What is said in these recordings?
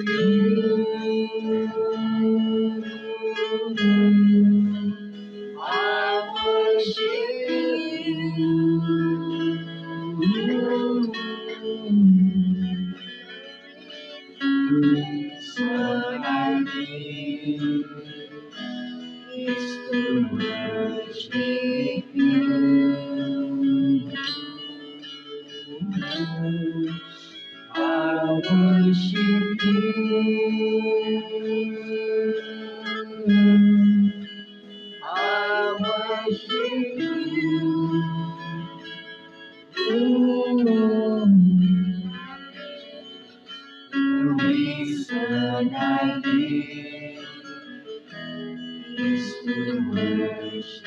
What I need is to worship you. I worship you. I worship you. The reason I live is to worship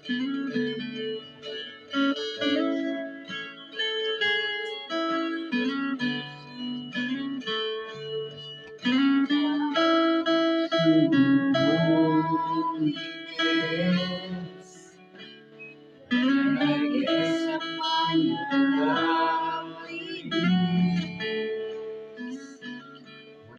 you.